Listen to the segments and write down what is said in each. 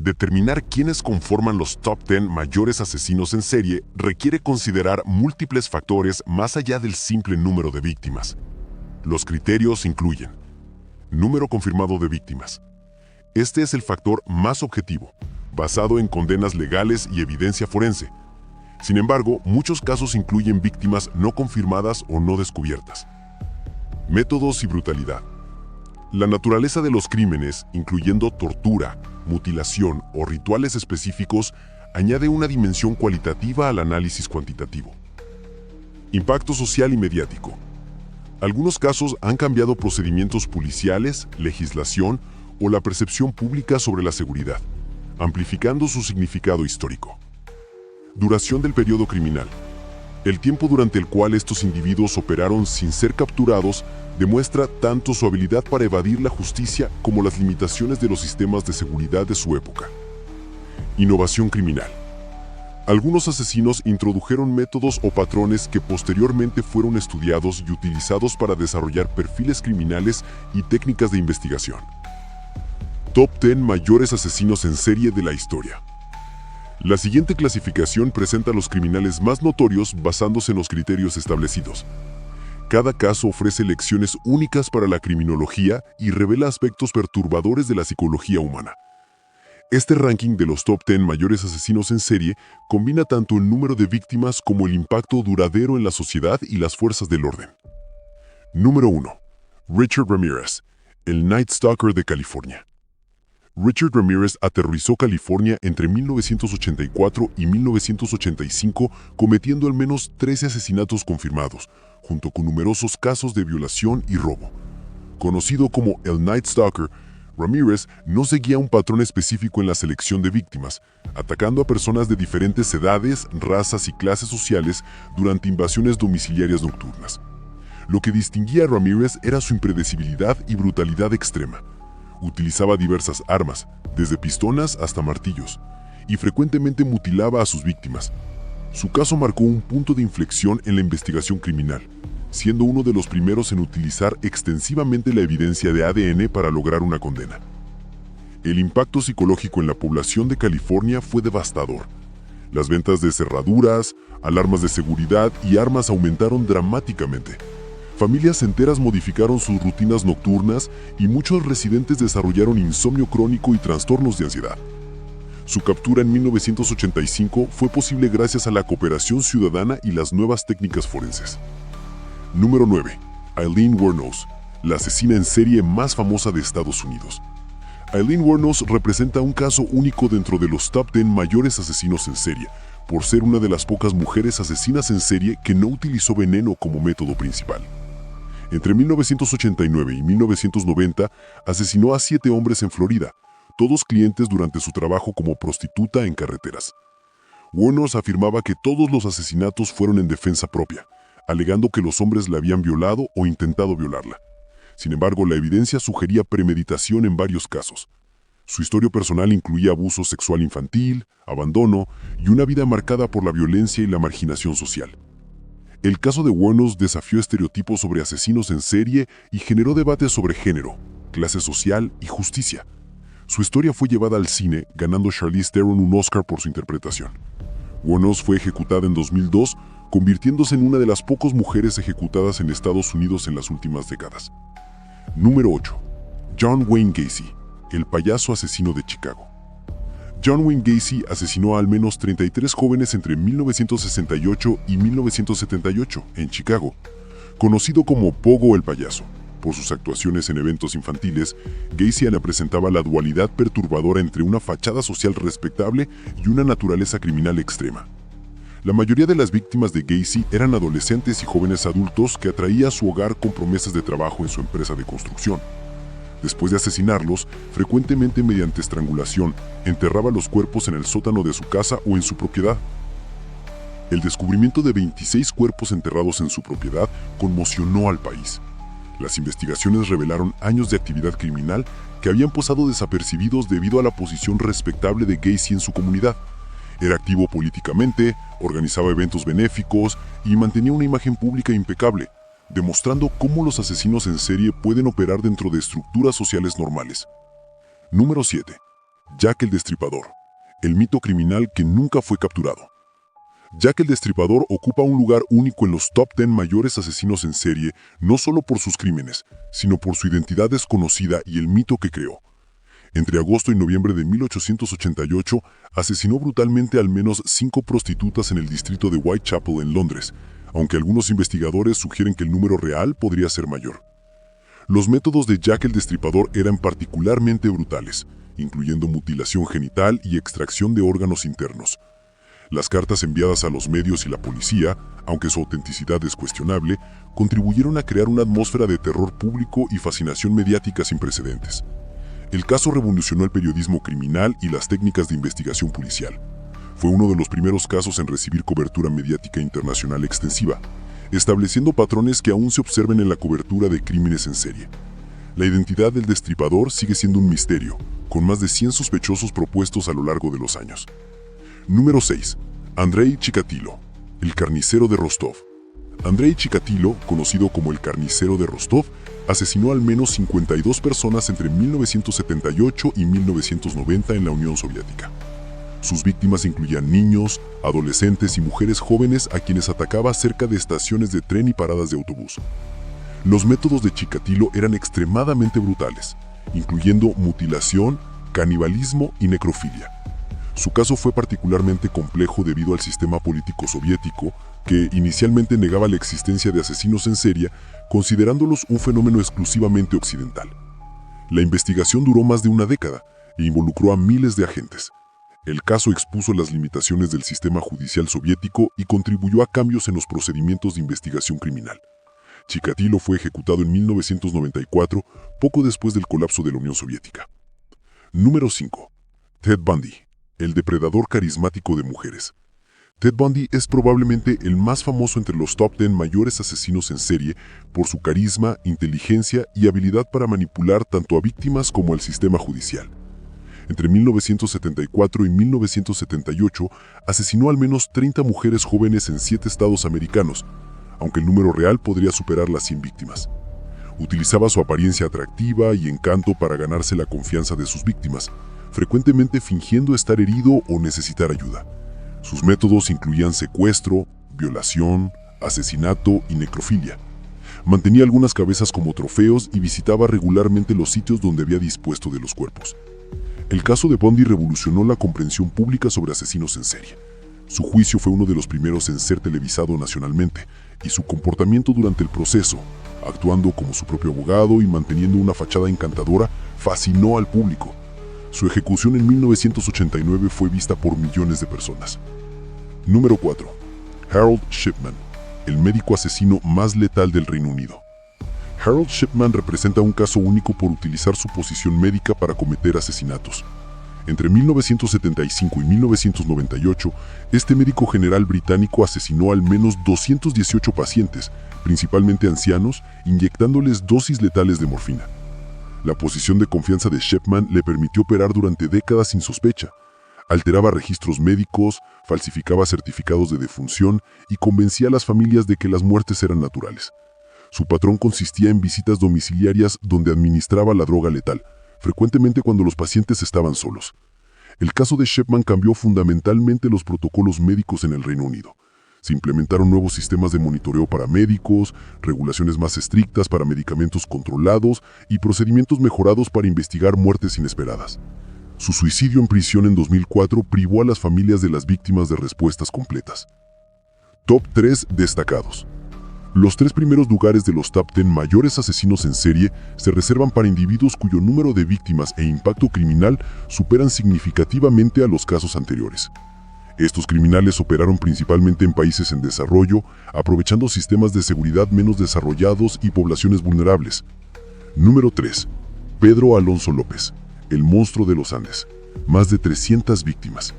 Determinar quiénes conforman los top 10 mayores asesinos en serie requiere considerar múltiples factores más allá del simple número de víctimas. Los criterios incluyen: número confirmado de víctimas. Este es el factor más objetivo, basado en condenas legales y evidencia forense. Sin embargo, muchos casos incluyen víctimas no confirmadas o no descubiertas. Métodos y brutalidad. La naturaleza de los crímenes, incluyendo tortura, mutilación o rituales específicos, añade una dimensión cualitativa al análisis cuantitativo. Impacto social y mediático. Algunos casos han cambiado procedimientos policiales, legislación o la percepción pública sobre la seguridad, amplificando su significado histórico. Duración del periodo criminal. El tiempo durante el cual estos individuos operaron sin ser capturados demuestra tanto su habilidad para evadir la justicia como las limitaciones de los sistemas de seguridad de su época. Innovación criminal. Algunos asesinos introdujeron métodos o patrones que posteriormente fueron estudiados y utilizados para desarrollar perfiles criminales y técnicas de investigación. Top 10 mayores asesinos en serie de la historia. La siguiente clasificación presenta a los criminales más notorios basándose en los criterios establecidos. Cada caso ofrece lecciones únicas para la criminología y revela aspectos perturbadores de la psicología humana. Este ranking de los top 10 mayores asesinos en serie combina tanto el número de víctimas como el impacto duradero en la sociedad y las fuerzas del orden. Número 1. Richard Ramirez, el Night Stalker de California. Richard Ramirez aterrorizó California entre 1984 y 1985, cometiendo al menos 13 asesinatos confirmados, junto con numerosos casos de violación y robo. Conocido como el Night Stalker, Ramirez no seguía un patrón específico en la selección de víctimas, atacando a personas de diferentes edades, razas y clases sociales durante invasiones domiciliarias nocturnas. Lo que distinguía a Ramirez era su impredecibilidad y brutalidad extrema. Utilizaba diversas armas, desde pistolas hasta martillos, y frecuentemente mutilaba a sus víctimas. Su caso marcó un punto de inflexión en la investigación criminal, siendo uno de los primeros en utilizar extensivamente la evidencia de ADN para lograr una condena. El impacto psicológico en la población de California fue devastador. Las ventas de cerraduras, alarmas de seguridad y armas aumentaron dramáticamente. Familias enteras modificaron sus rutinas nocturnas y muchos residentes desarrollaron insomnio crónico y trastornos de ansiedad. Su captura en 1985 fue posible gracias a la cooperación ciudadana y las nuevas técnicas forenses. Número 9. Aileen Wuornos, la asesina en serie más famosa de Estados Unidos. Aileen Wuornos representa un caso único dentro de los top 10 mayores asesinos en serie, por ser una de las pocas mujeres asesinas en serie que no utilizó veneno como método principal. Entre 1989 y 1990, asesinó a 7 hombres en Florida, todos clientes durante su trabajo como prostituta en carreteras. Wuornos afirmaba que todos los asesinatos fueron en defensa propia, alegando que los hombres la habían violado o intentado violarla. Sin embargo, la evidencia sugería premeditación en varios casos. Su historia personal incluía abuso sexual infantil, abandono y una vida marcada por la violencia y la marginación social. El caso de Wuornos desafió estereotipos sobre asesinos en serie y generó debates sobre género, clase social y justicia. Su historia fue llevada al cine, ganando Charlize Theron un Oscar por su interpretación. Wuornos fue ejecutada en 2002, convirtiéndose en una de las pocas mujeres ejecutadas en Estados Unidos en las últimas décadas. Número 8. John Wayne Gacy, el payaso asesino de Chicago. John Wayne Gacy asesinó a al menos 33 jóvenes entre 1968 y 1978 en Chicago. Conocido como Pogo el payaso, por sus actuaciones en eventos infantiles, Gacy representaba la dualidad perturbadora entre una fachada social respetable y una naturaleza criminal extrema. La mayoría de las víctimas de Gacy eran adolescentes y jóvenes adultos que atraía a su hogar con promesas de trabajo en su empresa de construcción. Después de asesinarlos, frecuentemente mediante estrangulación, enterraba los cuerpos en el sótano de su casa o en su propiedad. El descubrimiento de 26 cuerpos enterrados en su propiedad conmocionó al país. Las investigaciones revelaron años de actividad criminal que habían pasado desapercibidos debido a la posición respetable de Gacy en su comunidad. Era activo políticamente, organizaba eventos benéficos y mantenía una imagen pública impecable, demostrando cómo los asesinos en serie pueden operar dentro de estructuras sociales normales. Número 7. Jack el Destripador, el mito criminal que nunca fue capturado. Jack el Destripador ocupa un lugar único en los top 10 mayores asesinos en serie, no solo por sus crímenes, sino por su identidad desconocida y el mito que creó. Entre agosto y noviembre de 1888, asesinó brutalmente al menos 5 prostitutas en el distrito de Whitechapel en Londres, aunque algunos investigadores sugieren que el número real podría ser mayor. Los métodos de Jack el Destripador eran particularmente brutales, incluyendo mutilación genital y extracción de órganos internos. Las cartas enviadas a los medios y la policía, aunque su autenticidad es cuestionable, contribuyeron a crear una atmósfera de terror público y fascinación mediática sin precedentes. El caso revolucionó el periodismo criminal y las técnicas de investigación policial. Fue uno de los primeros casos en recibir cobertura mediática internacional extensiva, estableciendo patrones que aún se observan en la cobertura de crímenes en serie. La identidad del destripador sigue siendo un misterio, con más de 100 sospechosos propuestos a lo largo de los años. Número 6. Andrei Chikatilo, el carnicero de Rostov. Andrei Chikatilo, conocido como el carnicero de Rostov, asesinó al menos 52 personas entre 1978 y 1990 en la Unión Soviética. Sus víctimas incluían niños, adolescentes y mujeres jóvenes a quienes atacaba cerca de estaciones de tren y paradas de autobús. Los métodos de Chikatilo eran extremadamente brutales, incluyendo mutilación, canibalismo y necrofilia. Su caso fue particularmente complejo debido al sistema político soviético, que inicialmente negaba la existencia de asesinos en serie, considerándolos un fenómeno exclusivamente occidental. La investigación duró más de una década e involucró a miles de agentes. El caso expuso las limitaciones del sistema judicial soviético y contribuyó a cambios en los procedimientos de investigación criminal. Chikatilo fue ejecutado en 1994, poco después del colapso de la Unión Soviética. Número 5. Ted Bundy, el depredador carismático de mujeres. Ted Bundy es probablemente el más famoso entre los top 10 mayores asesinos en serie por su carisma, inteligencia y habilidad para manipular tanto a víctimas como al sistema judicial. Entre 1974 y 1978 asesinó al menos 30 mujeres jóvenes en 7 estados americanos, aunque el número real podría superar las 100 víctimas. Utilizaba su apariencia atractiva y encanto para ganarse la confianza de sus víctimas, frecuentemente fingiendo estar herido o necesitar ayuda. Sus métodos incluían secuestro, violación, asesinato y necrofilia. Mantenía algunas cabezas como trofeos y visitaba regularmente los sitios donde había dispuesto de los cuerpos. El caso de Bundy revolucionó la comprensión pública sobre asesinos en serie. Su juicio fue uno de los primeros en ser televisado nacionalmente, y su comportamiento durante el proceso, actuando como su propio abogado y manteniendo una fachada encantadora, fascinó al público. Su ejecución en 1989 fue vista por millones de personas. Número 4. Harold Shipman, el médico asesino más letal del Reino Unido. Harold Shipman representa un caso único por utilizar su posición médica para cometer asesinatos. Entre 1975 y 1998, este médico general británico asesinó al menos 218 pacientes, principalmente ancianos, inyectándoles dosis letales de morfina. La posición de confianza de Shipman le permitió operar durante décadas sin sospecha. Alteraba registros médicos, falsificaba certificados de defunción y convencía a las familias de que las muertes eran naturales. Su patrón consistía en visitas domiciliarias donde administraba la droga letal, frecuentemente cuando los pacientes estaban solos. El caso de Shipman cambió fundamentalmente los protocolos médicos en el Reino Unido. Se implementaron nuevos sistemas de monitoreo para médicos, regulaciones más estrictas para medicamentos controlados y procedimientos mejorados para investigar muertes inesperadas. Su suicidio en prisión en 2004 privó a las familias de las víctimas de respuestas completas. Top 3 destacados. Los 3 primeros lugares de los top 10 mayores asesinos en serie se reservan para individuos cuyo número de víctimas e impacto criminal superan significativamente a los casos anteriores. Estos criminales operaron principalmente en países en desarrollo, aprovechando sistemas de seguridad menos desarrollados y poblaciones vulnerables. Número 3. Pedro Alonso López, el monstruo de los Andes. Más de 300 víctimas.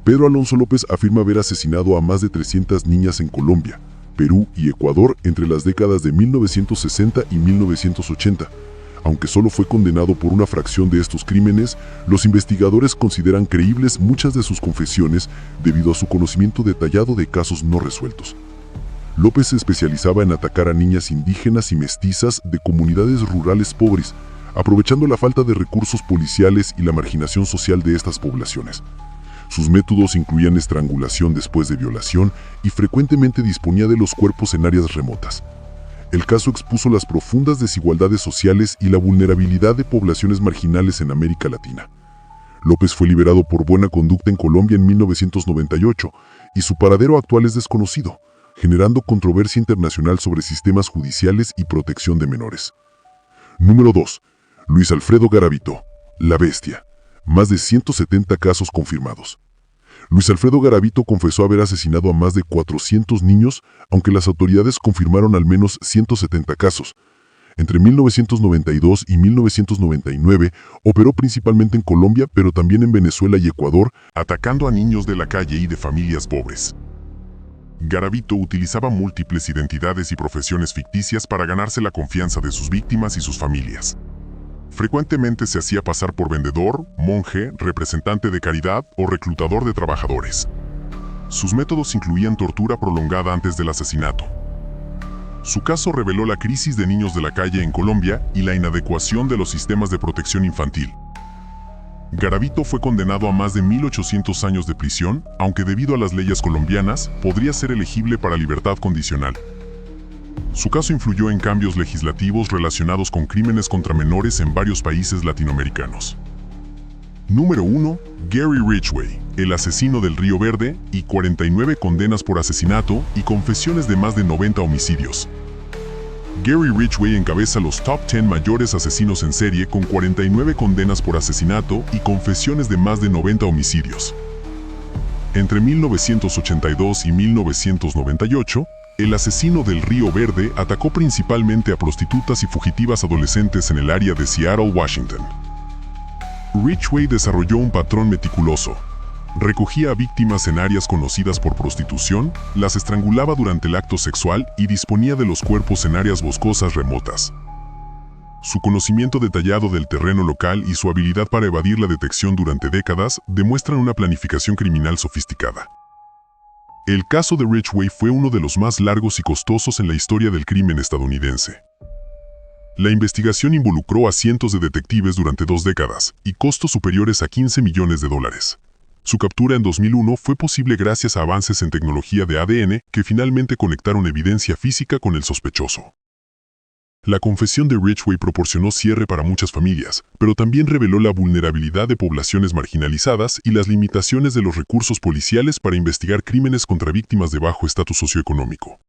Pedro Alonso López afirma haber asesinado a más de 300 niñas en Colombia, Perú y Ecuador entre las décadas de 1960 y 1980. Aunque solo fue condenado por una fracción de estos crímenes, los investigadores consideran creíbles muchas de sus confesiones debido a su conocimiento detallado de casos no resueltos. López se especializaba en atacar a niñas indígenas y mestizas de comunidades rurales pobres, aprovechando la falta de recursos policiales y la marginación social de estas poblaciones. Sus métodos incluían estrangulación después de violación y frecuentemente disponía de los cuerpos en áreas remotas. El caso expuso las profundas desigualdades sociales y la vulnerabilidad de poblaciones marginales en América Latina. López fue liberado por buena conducta en Colombia en 1998 y su paradero actual es desconocido, generando controversia internacional sobre sistemas judiciales y protección de menores. Número 2. Luis Alfredo Garavito, la bestia. Más de 170 casos confirmados. Luis Alfredo Garavito confesó haber asesinado a más de 400 niños, aunque las autoridades confirmaron al menos 170 casos. Entre 1992 y 1999 operó principalmente en Colombia, pero también en Venezuela y Ecuador, atacando a niños de la calle y de familias pobres. Garavito utilizaba múltiples identidades y profesiones ficticias para ganarse la confianza de sus víctimas y sus familias. Frecuentemente se hacía pasar por vendedor, monje, representante de caridad o reclutador de trabajadores. Sus métodos incluían tortura prolongada antes del asesinato. Su caso reveló la crisis de niños de la calle en Colombia y la inadecuación de los sistemas de protección infantil. Garavito fue condenado a más de 1.800 años de prisión, aunque debido a las leyes colombianas, podría ser elegible para libertad condicional. Su caso influyó en cambios legislativos relacionados con crímenes contra menores en varios países latinoamericanos. Número 1. Gary Ridgway, el asesino del Río Verde, y 49 condenas por asesinato y confesiones de más de 90 homicidios. Gary Ridgway encabeza los top 10 mayores asesinos en serie con 49 condenas por asesinato y confesiones de más de 90 homicidios. Entre 1982 y 1998, el asesino del Río Verde atacó principalmente a prostitutas y fugitivas adolescentes en el área de Seattle, Washington. Ridgway desarrolló un patrón meticuloso. Recogía a víctimas en áreas conocidas por prostitución, las estrangulaba durante el acto sexual y disponía de los cuerpos en áreas boscosas remotas. Su conocimiento detallado del terreno local y su habilidad para evadir la detección durante décadas demuestran una planificación criminal sofisticada. El caso de Ridgway fue uno de los más largos y costosos en la historia del crimen estadounidense. La investigación involucró a cientos de detectives durante 2 décadas y costos superiores a $15 millones. Su captura en 2001 fue posible gracias a avances en tecnología de ADN que finalmente conectaron evidencia física con el sospechoso. La confesión de Ridgway proporcionó cierre para muchas familias, pero también reveló la vulnerabilidad de poblaciones marginalizadas y las limitaciones de los recursos policiales para investigar crímenes contra víctimas de bajo estatus socioeconómico.